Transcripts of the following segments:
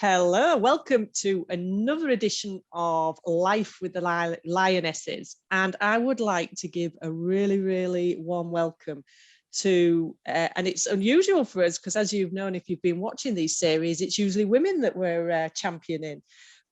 Hello, welcome to another edition of Life with the Lionesses. And I would like to give a really warm welcome to, and it's unusual for us because as you've known, if you've been watching these series, it's usually women that we're championing.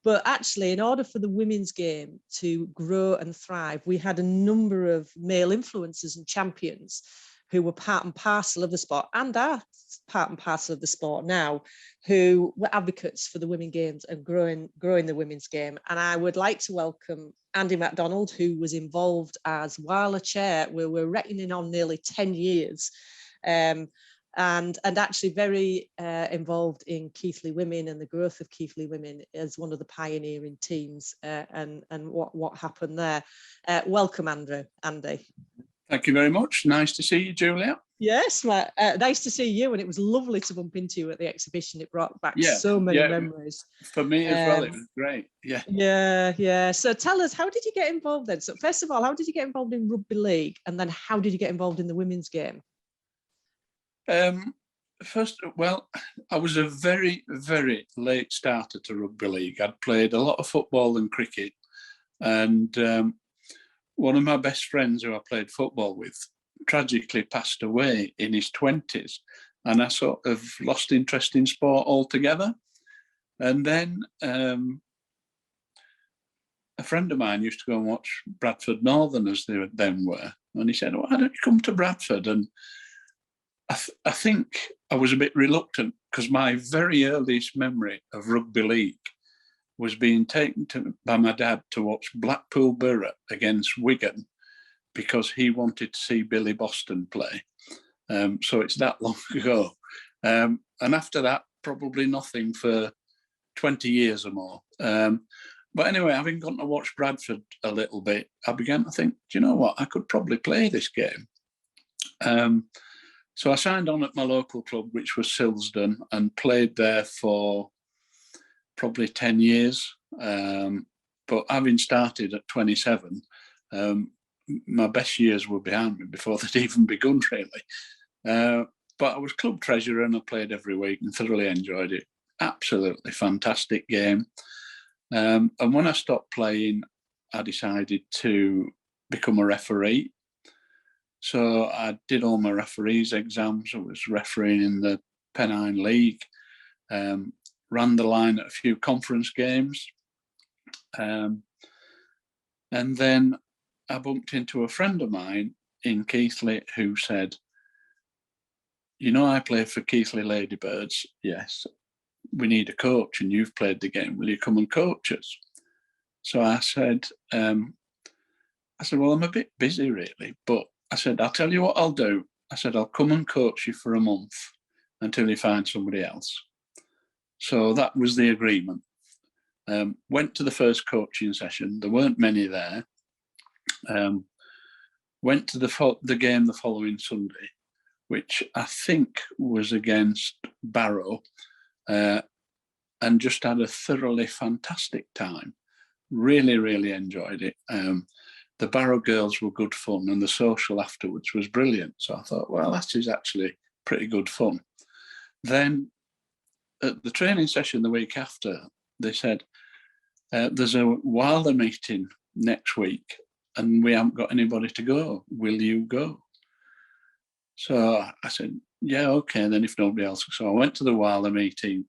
But actually, in order for the women's game to grow and thrive, we had a number of male influencers and champions who were part and parcel of the sport and are part and parcel of the sport now, who were advocates for the women's games and growing the women's game. And I would like to welcome Andy MacDonald, who was involved as Wala chair, where we're reckoning on nearly 10 years. And actually very involved in Keighley Women and the growth of Keighley Women as one of the pioneering teams and what happened there. Welcome, Andy. Thank you very much. Nice to see you, Julia. Yes, nice to see you, and it was lovely to bump into you at the exhibition. It brought back so many memories. For me as well, it was great. Yeah. So tell us, how did you get involved then? So first of all, how did you get involved in Rugby League, and then how did you get involved in the women's game? First, well, I was a very late starter to Rugby League. I'd played a lot of football and cricket, and one of my best friends who I played football with tragically passed away in his 20s, and I sort of lost interest in sport altogether. And then a friend of mine used to go and watch Bradford Northern as they then were, and he said, "Why don't you come to Bradford?" And I think I was a bit reluctant because my very earliest memory of Rugby League was being taken by my dad to watch Blackpool Borough against Wigan because he wanted to see Billy Boston play. So it's that long ago. And after that, probably nothing for 20 years or more. But anyway, having gotten to watch Bradford a little bit, I began to think, do you know what? I could probably play this game. So I signed on at my local club, which was Silsden, and played there for probably 10 years. But having started at 27, my best years were behind me before they'd even begun, really. But I was club treasurer and I played every week and thoroughly enjoyed it. Absolutely fantastic game. And when I stopped playing, I decided to become a referee. So I did all my referees exams. I was refereeing in the Pennine League, ran the line at a few conference games. And then I bumped into a friend of mine in Keighley who said, "You know, I play for Keighley Ladybirds. Yes, we need a coach and you've played the game. Will you come and coach us?" So I said, well, I'm a bit busy really, but I said, "I'll tell you what I'll do." I said, "I'll come and coach you for a month until you find somebody else." So that was the agreement. Went to the first coaching session. There weren't many there. Went to the game the following Sunday, which I think was against Barrow, and just had a thoroughly fantastic time. Really enjoyed it. The Barrow girls were good fun, and the social afterwards was brilliant. So I thought, well, that is actually pretty good fun. Then at the training session the week after, they said, "There's a Wilder meeting next week and we haven't got anybody to go. Will you go?" So I said, "Yeah, okay, then if nobody else." So I went to the Wilder meeting.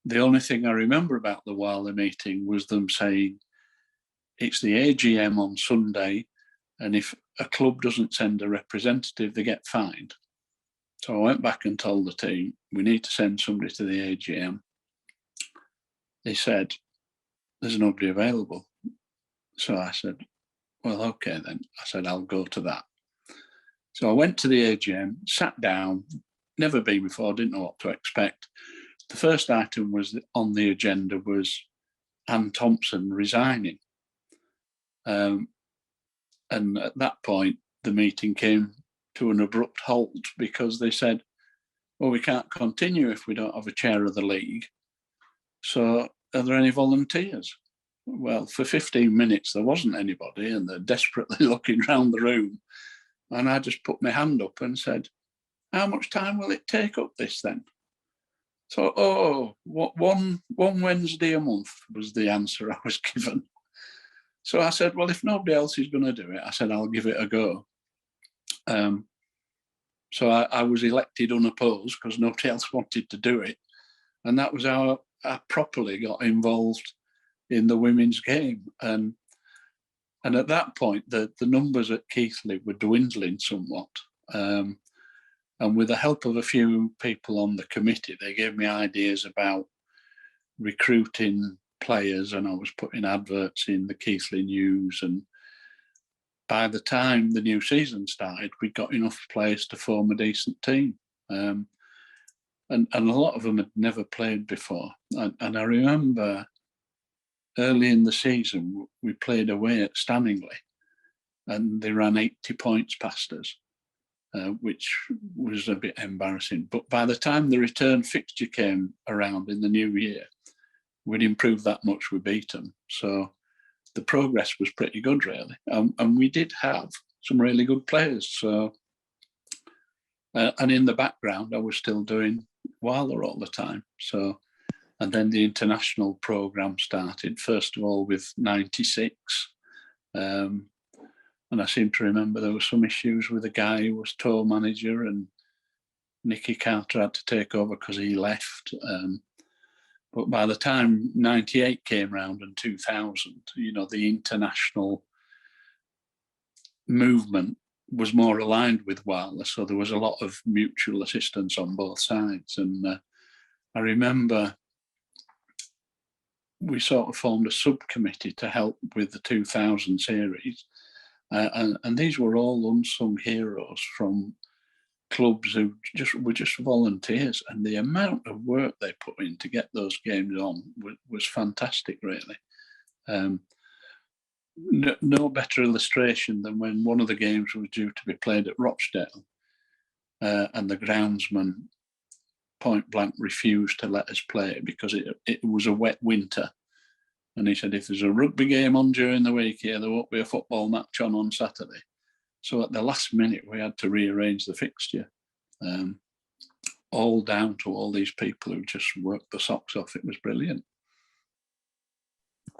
The only thing I remember about the Wilder meeting was them saying, "It's the AGM on Sunday, and if a club doesn't send a representative, they get fined." So I went back and told the team, "We need to send somebody to the AGM." They said, "There's nobody available." So I said, "Well, okay then." I said, "I'll go to that." So I went to the AGM, sat down, never been before, didn't know what to expect. The first item was on the agenda was Anne Thompson resigning. And at that point, the meeting came to an abrupt halt because they said, "Well, we can't continue if we don't have a chair of the league. So are there any volunteers?" Well, for 15 minutes, there wasn't anybody, and they're desperately looking around the room. And I just put my hand up and said, "How much time will it take up this then?" So, one Wednesday a month was the answer I was given. So I said, well, if nobody else is going to do it, I said, I'll give it a go. So I was elected unopposed because nobody else wanted to do it. And that was how I properly got involved in the women's game. And at that point, the numbers at Keighley were dwindling somewhat. And with the help of a few people on the committee, they gave me ideas about recruiting players, and I was putting adverts in the Keighley News. And by the time the new season started, we got enough players to form a decent team. And a lot of them had never played before. And I remember early in the season, we played away at Stanningley, and they ran 80 points past us. Which was a bit embarrassing. But by the time the return fixture came around in the new year, we'd improved that much, we beat them. So the progress was pretty good, really. And we did have some really good players. So, and in the background, I was still doing Wala all the time. So, and then the international programme started, first of all with 96. And I seem to remember there were some issues with a guy who was tour manager, and Nicky Carter had to take over because he left. But by the time 98 came round and 2000, the international movement was more aligned with Wala. So there was a lot of mutual assistance on both sides. And I remember we sort of formed a subcommittee to help with the 2000 series. And these were all unsung heroes from clubs who were just volunteers, and the amount of work they put in to get those games on was fantastic, really. No better illustration than when one of the games was due to be played at Rochdale, and the groundsman point blank refused to let us play because it was a wet winter. And he said, if there's a rugby game on during the week here, there won't be a football match on Saturday. So at the last minute, we had to rearrange the fixture, all down to all these people who just worked the socks off. It was brilliant.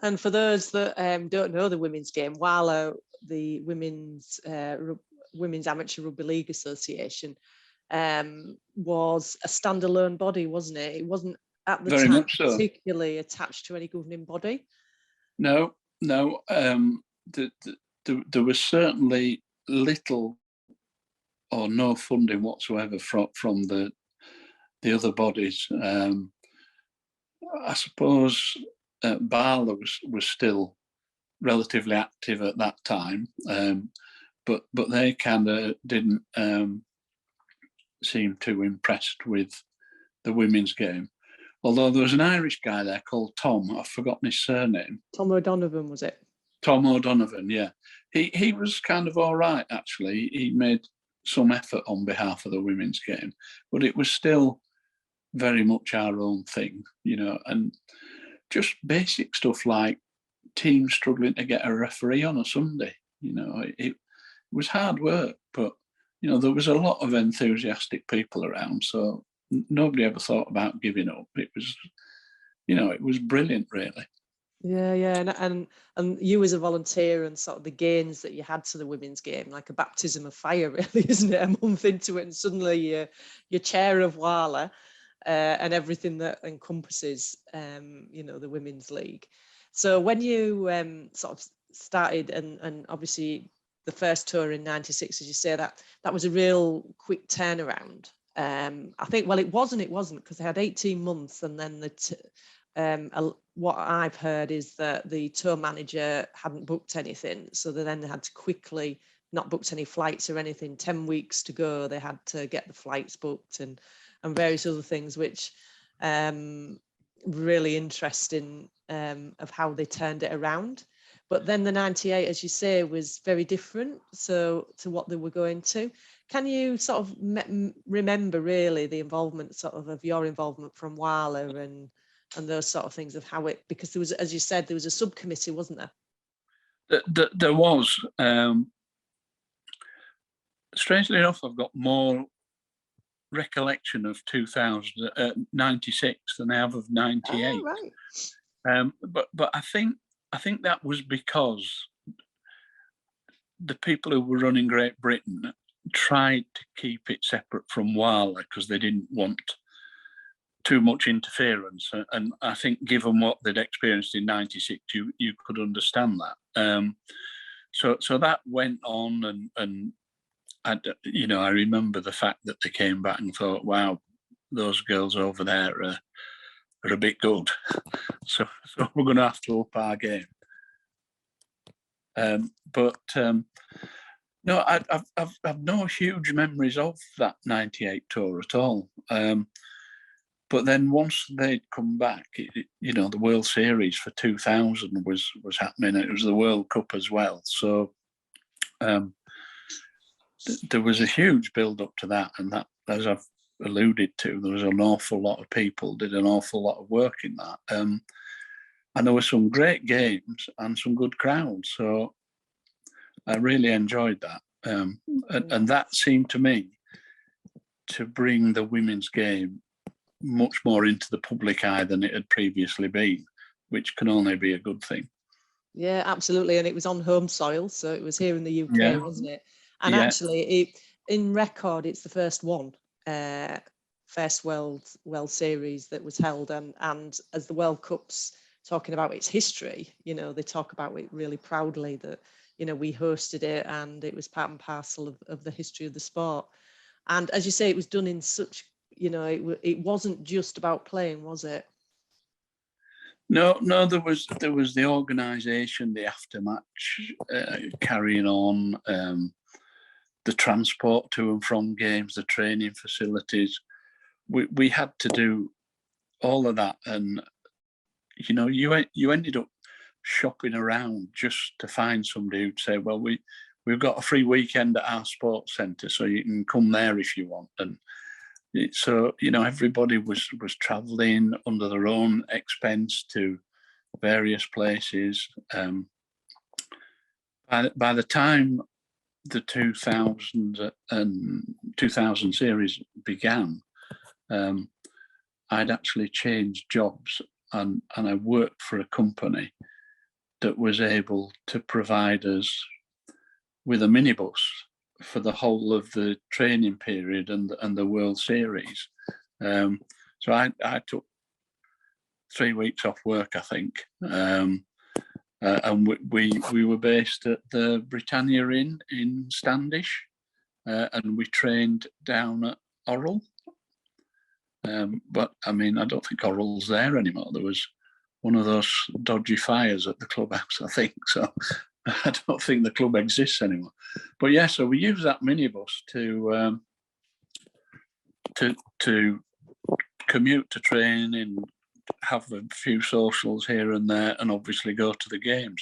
And for those that don't know the women's game, WALA, the Women's Amateur Rugby League Association, was a standalone body, wasn't it? It wasn't at the Very time much so. Particularly attached to any governing body? No. There was certainly little or no funding whatsoever from the other bodies. I suppose Bala was still relatively active at that time, but they kind of didn't seem too impressed with the women's game. Although there was an Irish guy there called Tom, I've forgotten his surname. Tom O'Donovan, was it? Tom O'Donovan, yeah. He was kind of all right, actually. He made some effort on behalf of the women's game, but it was still very much our own thing, and just basic stuff like teams struggling to get a referee on a Sunday. It was hard work, but, there was a lot of enthusiastic people around, so nobody ever thought about giving up. It was, it was brilliant, really. Yeah, and you as a volunteer and sort of the gains that you had to the women's game, like a baptism of fire, really, isn't it? A month into it, and suddenly you're chair of WALA, and everything that encompasses, the women's league. So when you sort of started, and obviously the first tour in '96, as you say, that was a real quick turnaround. I think, well, it wasn't because they had 18 months, and then what I've heard is that the tour manager hadn't booked anything, so they then had to quickly not booked any flights or anything. 10 weeks to go, they had to get the flights booked and various other things, which really interesting of how they turned it around. But then the 98, as you say, was very different to what they were going to. Can you sort of remember really the involvement of your involvement from WALA and those sort of things, of how it, because there was, as you said, there was a subcommittee, wasn't there? There was. Strangely enough, I've got more recollection of 96 than I have of 98. Right. But I think that was because the people who were running Great Britain tried to keep it separate from Wala because they didn't want too much interference. And I think given what they'd experienced in 96, you could understand that. So that went on, and I remember the fact that they came back and thought, wow, those girls over there are a bit good. so we're going to have to up our game. No, I've no huge memories of that 98 tour at all. But then once they'd come back, the World Series for 2000 was happening. It was the World Cup as well. So there was a huge build up to that. And that, as I've alluded to, there was an awful lot of people did an awful lot of work in that. And there were some great games and some good crowds. So I really enjoyed that. And that seemed to me to bring the women's game much more into the public eye than it had previously been, which can only be a good thing. Yeah, absolutely. And it was on home soil, so it was here in the UK, wasn't it? And actually, in record, it's the first one, first World Series that was held. And as the World Cup's talking about its history, they talk about it really proudly that, we hosted it and it was part and parcel of the history of the sport. And as you say, it was done in such, it wasn't just about playing, was it? No, there was the organisation, the aftermatch carrying on, the transport to and from games, the training facilities. We had to do all of that, and you ended up shopping around just to find somebody who'd say, well, we've got a free weekend at our sports centre, so you can come there if you want. And so everybody was travelling under their own expense to various places. By the time the 2000 series began, I'd actually changed jobs, and I worked for a company that was able to provide us with a minibus for the whole of the training period and the World Series. So I took 3 weeks off work, I think, and we were based at the Britannia Inn in Standish, and we trained down at Orrell. But I mean, I don't think Orrell's there anymore. There was one of those dodgy fires at the clubhouse, I think. So I don't think the club exists anymore. But yeah, so we use that minibus to commute to training, have a few socials here and there, and obviously go to the games.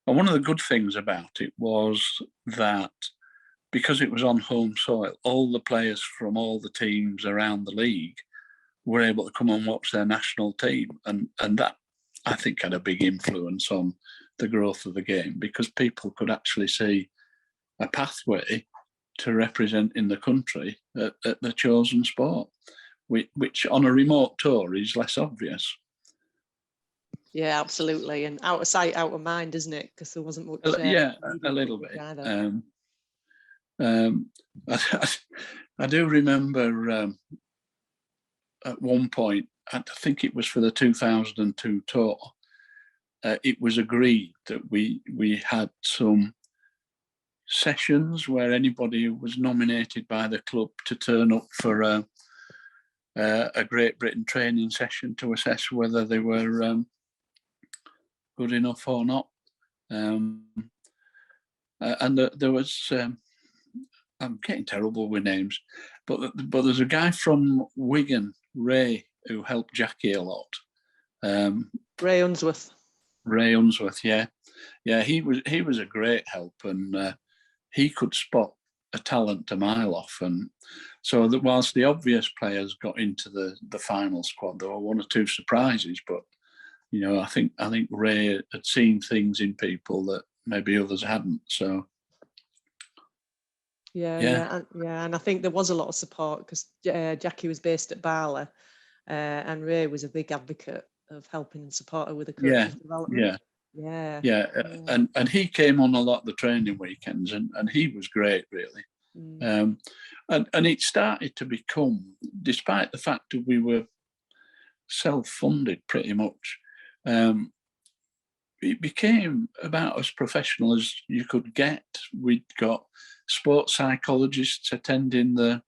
And one of the good things about it was that because it was on home soil, all the players from all the teams around the league were able to come and watch their national team. And that, I think, had a big influence on the growth of the game, because people could actually see a pathway to representing the country at the chosen sport, which on a remote tour is less obvious. Yeah, absolutely. And out of sight, out of mind, isn't it? Because there wasn't much. A little bit. I do remember at one point, I think it was for the 2002 tour, it was agreed that we had some sessions where anybody who was nominated by the club to turn up for a Great Britain training session to assess whether they were good enough or not. And there was, I'm getting terrible with names, but there's a guy from Wigan, Ray, who helped Jackie a lot. Ray Unsworth. Ray Unsworth, yeah, he was a great help, and he could spot a talent a mile off. And so that whilst the obvious players got into the final squad, there were one or two surprises. But I think Ray had seen things in people that maybe others hadn't. So And I think there was a lot of support because Jackie was based at Barla, and Ray was a big advocate of helping and support her with the coach's development. And he came on a lot of the training weekends, and he was great, really. And it started to become, despite the fact that we were self-funded pretty much, it became about as professional as you could get. We'd got sports psychologists attending the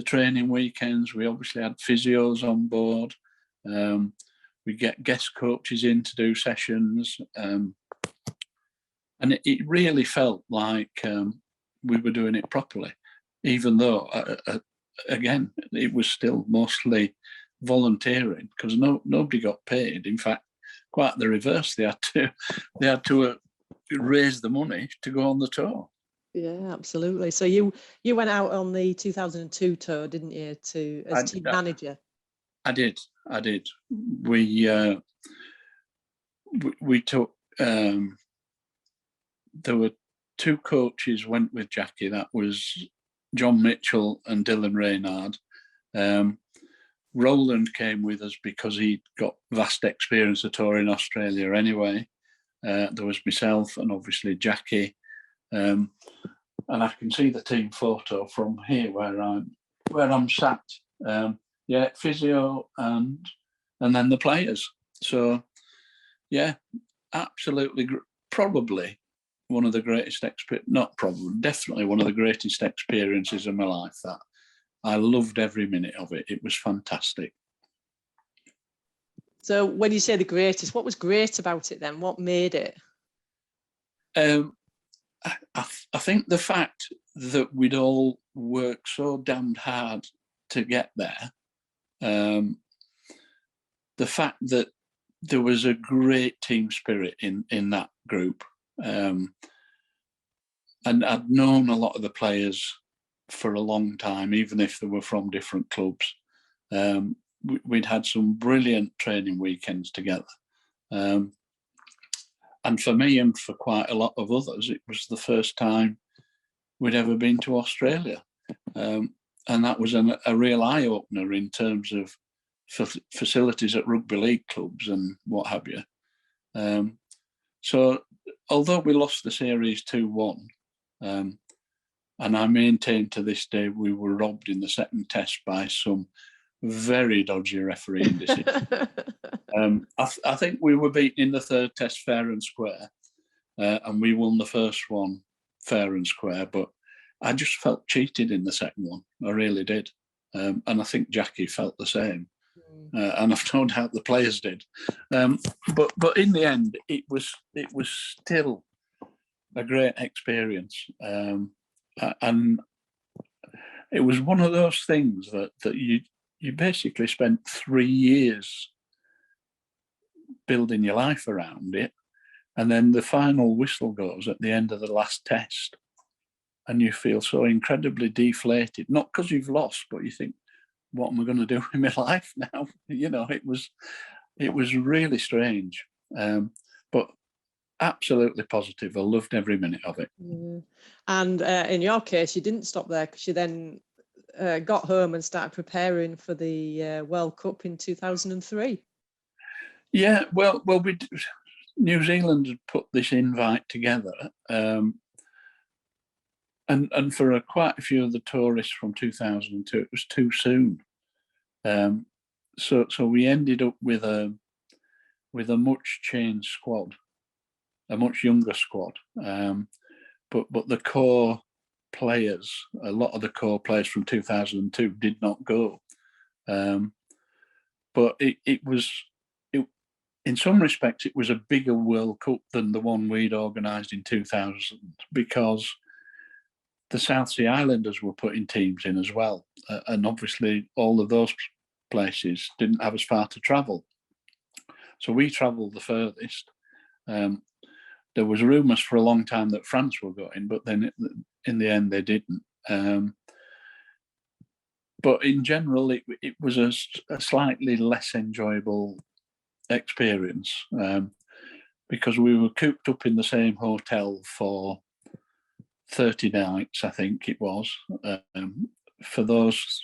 training weekends. We obviously had physios on board. We get guest coaches in to do sessions. And it really felt like we were doing it properly, even though, again, it was still mostly volunteering because nobody got paid. In fact, quite the reverse. They had to raise the money to go on the tour. Yeah, absolutely. So you went out on the 2002 tour, didn't you, as team manager? I did. We took. There were two coaches went with Jackie. That was John Mitchell and Dylan Reynard. Roland came with us because he'd got vast experience of touring Australia anyway. There was myself and obviously Jackie. And I can see the team photo from here where I'm sat. Physio and then the players. So, yeah, absolutely, probably one of the greatest definitely one of the greatest experiences of my life. That I loved every minute of it. It was fantastic. So when you say the greatest, what was great about it then? What made it? I think the fact that we'd all worked so damned hard to get there, the fact that there was a great team spirit in that group, and I'd known a lot of the players for a long time, even if they were from different clubs. We'd had some brilliant training weekends together. And for me and for quite a lot of others, it was the first time we'd ever been to Australia. And that was a real eye-opener in terms of facilities at rugby league clubs and what have you. So although we lost the series 2-1, and I maintain to this day we were robbed in the second test by some very dodgy refereeing decisions. I think we were beaten in the third test fair and square, and we won the first one fair and square, but I just felt cheated in the second one. I really did. And I think Jackie felt the same. And I've no doubt the players did. But in the end, it was still a great experience. And it was one of those things that you basically spent 3 years building your life around it. And then the final whistle goes at the end of the last test. And you feel so incredibly deflated, not because you've lost, but you think, what am I going to do in my life now? You know, it was really strange, but absolutely positive. I loved every minute of it. Yeah. And in your case, you didn't stop there because you then got home and started preparing for the World Cup in 2003. Yeah, well, New Zealand had put this invite together, and for quite a few of the tourists from 2002, it was too soon. So we ended up with a much changed squad, a much younger squad. But the core players, a lot of the core players from 2002 did not go. But it was, in some respects, it was a bigger World Cup than the one we'd organised in 2000 because the South Sea Islanders were putting teams in as well. And obviously all of those places didn't have as far to travel. So we travelled the furthest. There was rumours for a long time that France were going, but then in the end they didn't. But in general, it was a slightly less enjoyable experience because we were cooped up in the same hotel for 30 nights, I think it was. For those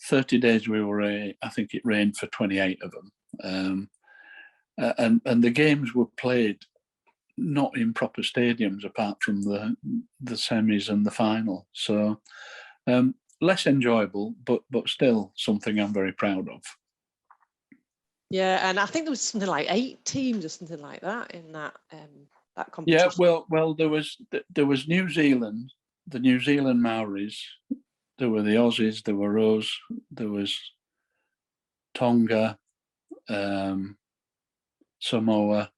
30 days we were away, I think it rained for 28 of them. And the games were played not in proper stadiums apart from the semis and the final. So less enjoyable, but still something I'm very proud of. Yeah, and I think there was something like 8 teams or something like that in that competition. Yeah, well, there was New Zealand, the New Zealand Maoris, there were the Aussies, there were us, there was Tonga, Samoa.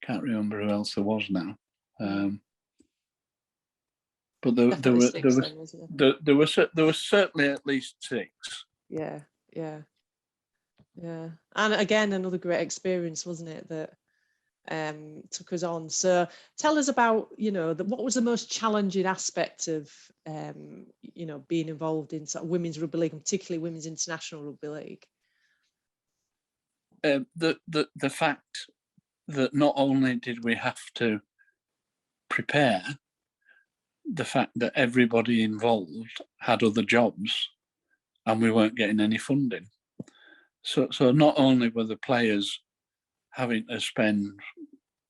Can't remember who else there was now. But there was certainly at least 6. Yeah. And again, another great experience, wasn't it, that took us on. So tell us about, what was the most challenging aspect of, being involved in sort of women's rugby league, and particularly women's international rugby league? The fact that not only did we have to prepare, the fact that everybody involved had other jobs and we weren't getting any funding. So not only were the players having to spend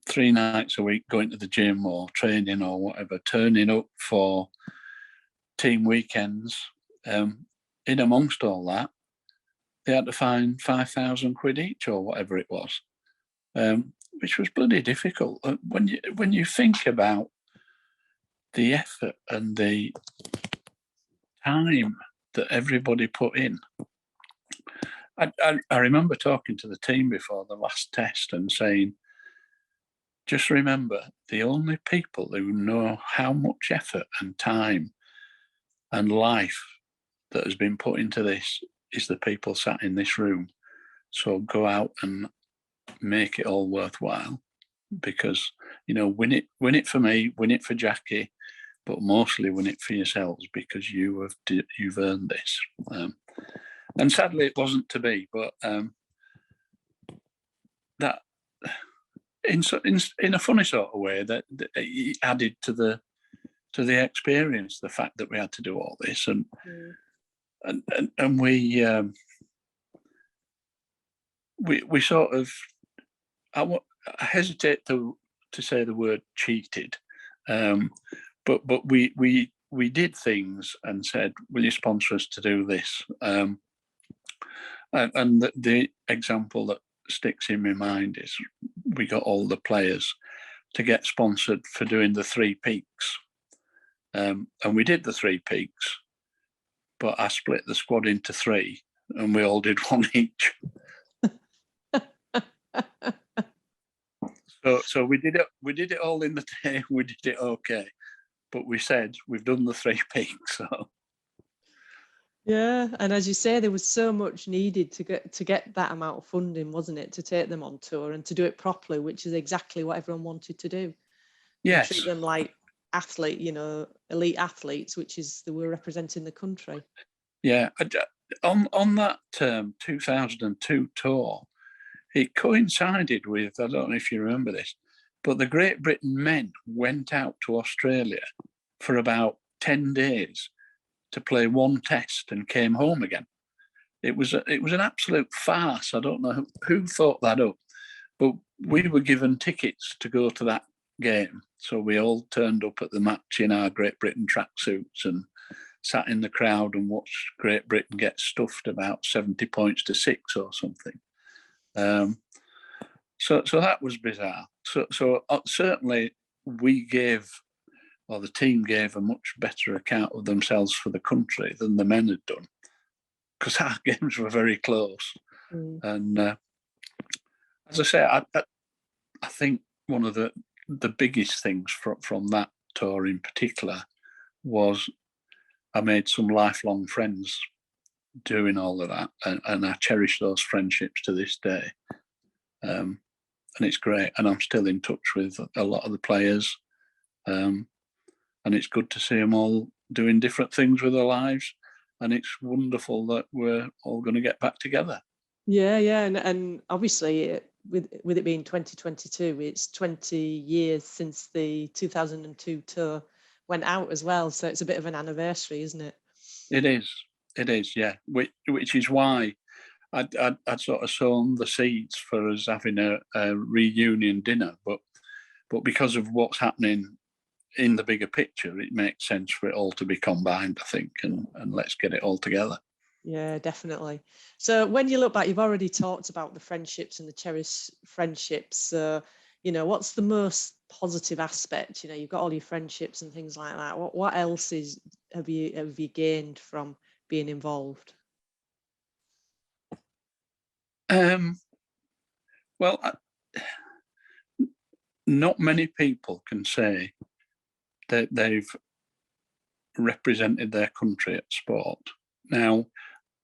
3 nights a week going to the gym or training or whatever, turning up for team weekends, in amongst all that, they had to find 5,000 quid each or whatever it was, which was bloody difficult. When you think about the effort and the time that everybody put in. I remember talking to the team before the last test and saying, just remember, the only people who know how much effort and time and life that has been put into this is the people sat in this room. So go out and make it all worthwhile, because, win it for me, win it for Jackie, but mostly win it for yourselves, because you've earned this. And sadly, it wasn't to be, but that in a funny sort of way, that it added to the experience, the fact that we had to do all this, and we sort of, I hesitate to say the word cheated, but we did things and said, will you sponsor us to do this? And the example that sticks in my mind is we got all the players to get sponsored for doing the 3 peaks. And we did the 3 peaks, but I split the squad into 3 and we all did 1 each. So we did it all in the day. We did it okay, but we said we've done the 3 peaks. So yeah, and as you say, there was so much needed to get that amount of funding, wasn't it, to take them on tour and to do it properly, which is exactly what everyone wanted to do. Yes, treat them like athlete, elite athletes, which is they were representing the country. Yeah, on that 2002 tour, it coincided with, I don't know if you remember this, but the Great Britain men went out to Australia for about 10 days to play 1 test and came home again. It was an absolute farce. I don't know who thought that up, but we were given tickets to go to that game. So we all turned up at the match in our Great Britain tracksuits and sat in the crowd and watched Great Britain get stuffed about 70 points to 6 or something. So that was bizarre. So certainly the team gave a much better account of themselves for the country than the men had done, because our games were very close. And as I say, I think one of the biggest things from that tour in particular was I made some lifelong friends doing all of that, and I cherish those friendships to this day. And it's great, and I'm still in touch with a lot of the players, and it's good to see them all doing different things with their lives, and it's wonderful that we're all going to get back together. Yeah, and obviously with it being 2022, it's 20 years since the 2002 tour went out as well. So it's a bit of an anniversary, isn't it? It is, yeah. Which is why I'd sort of sown the seeds for us having a reunion dinner, but because of what's happening in the bigger picture, it makes sense for it all to be combined, I think, and let's get it all together. Yeah, definitely. So when you look back, you've already talked about the friendships and the cherished friendships. What's the most positive aspect? You've got all your friendships and things like that. What else have you gained from being involved? Well, not many people can say that they've represented their country at sport. Now,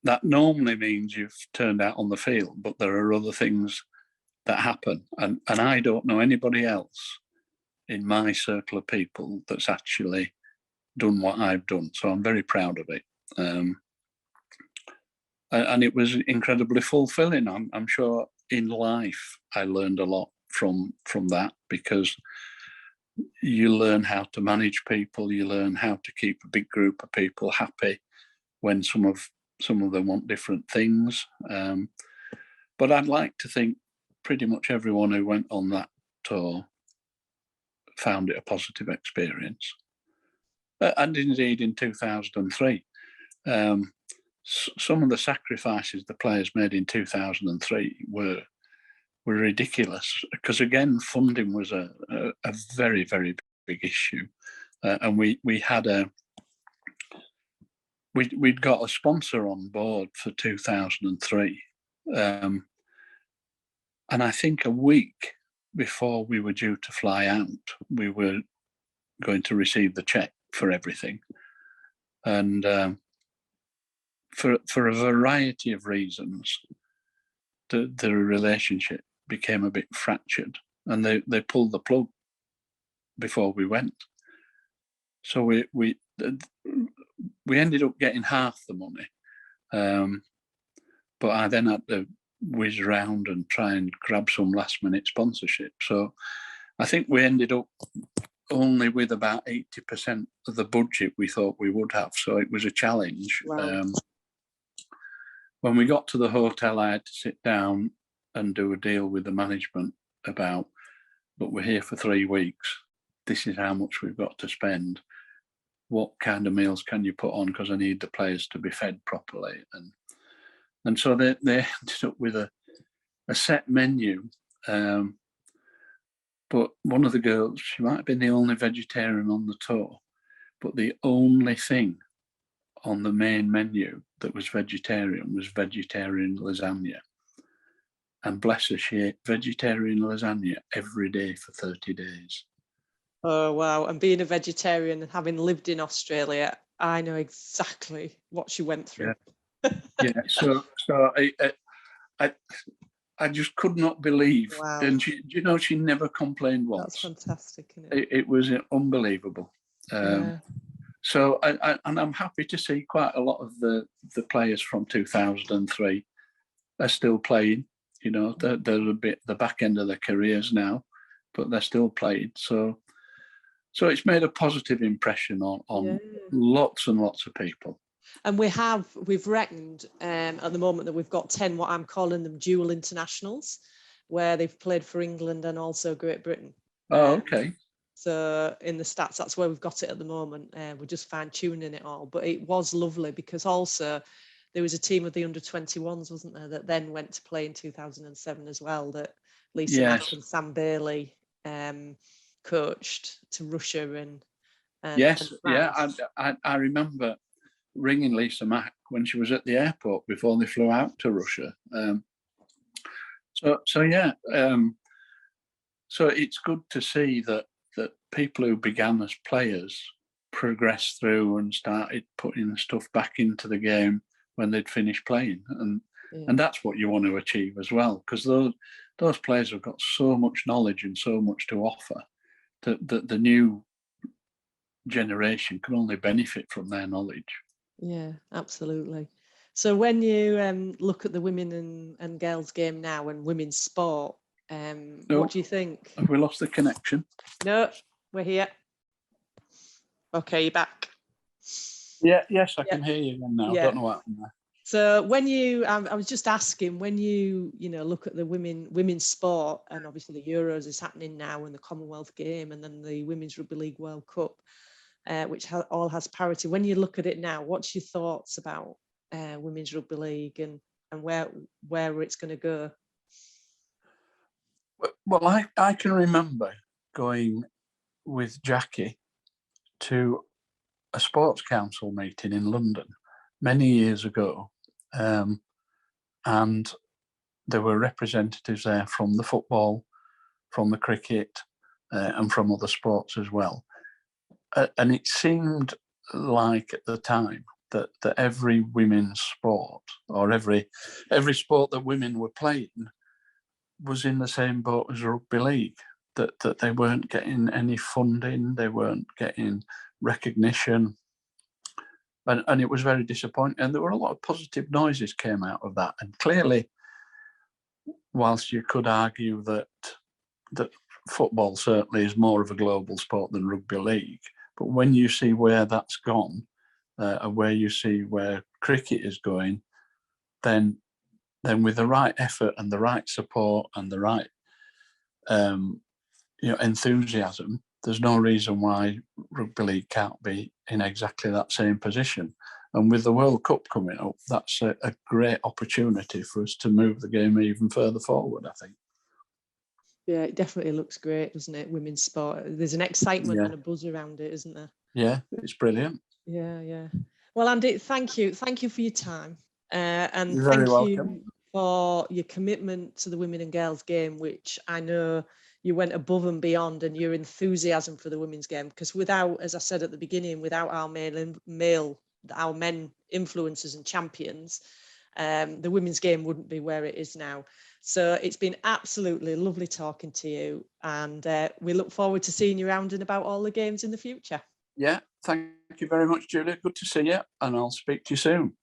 that normally means you've turned out on the field, but there are other things that happen. And I don't know anybody else in my circle of people that's actually done what I've done. So I'm very proud of it. And it was incredibly fulfilling. I'm sure in life I learned a lot from that, because you learn how to manage people, you learn how to keep a big group of people happy when some of them want different things. But I'd like to think pretty much everyone who went on that tour found it a positive experience. And indeed in 2003, some of the sacrifices the players made in 2003 were ridiculous, because again, funding was a very, very big issue. And we'd got a sponsor on board for 2003. And I think a week before we were due to fly out, we were going to receive the check for everything. And for a variety of reasons, the relationship became a bit fractured, and they pulled the plug before we went. So we ended up getting half the money, but I then had to whiz around and try and grab some last minute sponsorship. So I think we ended up only with about 80% of the budget we thought we would have. So it was a challenge. Wow. When we got to the hotel, I had to sit down and do a deal with the management about, but we're here for 3 weeks. This is how much we've got to spend. What kind of meals can you put on? Because I need the players to be fed properly. And so they ended up with a set menu. But one of the girls, she might have been the only vegetarian on the tour, but the only thing on the main menu that was vegetarian lasagna. And bless her, she ate vegetarian lasagna every day for 30 days. Oh, wow. And being a vegetarian and having lived in Australia, I know exactly what she went through. Yeah. So I just could not believe. Wow. And she never complained once. That's fantastic, isn't it? It was unbelievable. Yeah. So and I'm happy to see quite a lot of the players from 2003 are still playing. They're a bit the back end of their careers now, but they're still playing. So it's made a positive impression on lots and lots of people. And we've reckoned at the moment that we've got 10, what I'm calling them dual internationals, where they've played for England and also Great Britain. Oh, okay. So in the stats, that's where we've got it at the moment. We're just fine tuning it all. But it was lovely because also there was a team of the under-21s, wasn't there, that then went to play in 2007 as well, that Lisa Mack and Sam Bailey coached to Russia and yes, France. I remember ringing Lisa Mack when she was at the airport before they flew out to Russia. So it's good to see that people who began as players progressed through and started putting stuff back into the game when they'd finished playing, and that's what you want to achieve as well, because those players have got so much knowledge and so much to offer that the new generation can only benefit from their knowledge. Yeah, absolutely. So when you look at the women and girls game now and women's sport, What do you think? Have we lost the connection? No, we're here. Okay, you're back. Yes, I can hear you now. Yeah. Don't know what happened there. So when you, I was just asking, when you look at the women's sport, and obviously the Euros is happening now, and the Commonwealth Game, and then the Women's Rugby League World Cup, which all has parity. When you look at it now, what's your thoughts about Women's Rugby League and where it's going to go? Well, I can remember going with Jackie to a sports council meeting in London many years ago, and there were representatives there from the football, from the cricket, and from other sports as well. And it seemed like at the time that every women's sport, or every sport that women were playing, was in the same boat as rugby league. That they weren't getting any funding, they weren't getting recognition, and it was very disappointing. And there were a lot of positive noises came out of that. And clearly, whilst you could argue that football certainly is more of a global sport than rugby league, but when you see where that's gone, and where you see where cricket is going, then with the right effort and the right support and the right enthusiasm, there's no reason why rugby league can't be in exactly that same position. And with the World Cup coming up, that's a great opportunity for us to move the game even further forward, I think. Yeah, it definitely looks great, doesn't it? Women's sport. There's an excitement and a buzz around it, isn't there? Yeah, it's brilliant. Yeah. Well, Andy, thank you for your time, and You're thank very welcome. you for your commitment to the women and girls game, which I know you went above and beyond, and your enthusiasm for the women's game. Because without, as I said at the beginning, without our men influencers and champions, the women's game wouldn't be where it is now. So it's been absolutely lovely talking to you, and we look forward to seeing you around and about all the games in the future. Yeah, thank you very much, Julia. Good to see you, and I'll speak to you soon.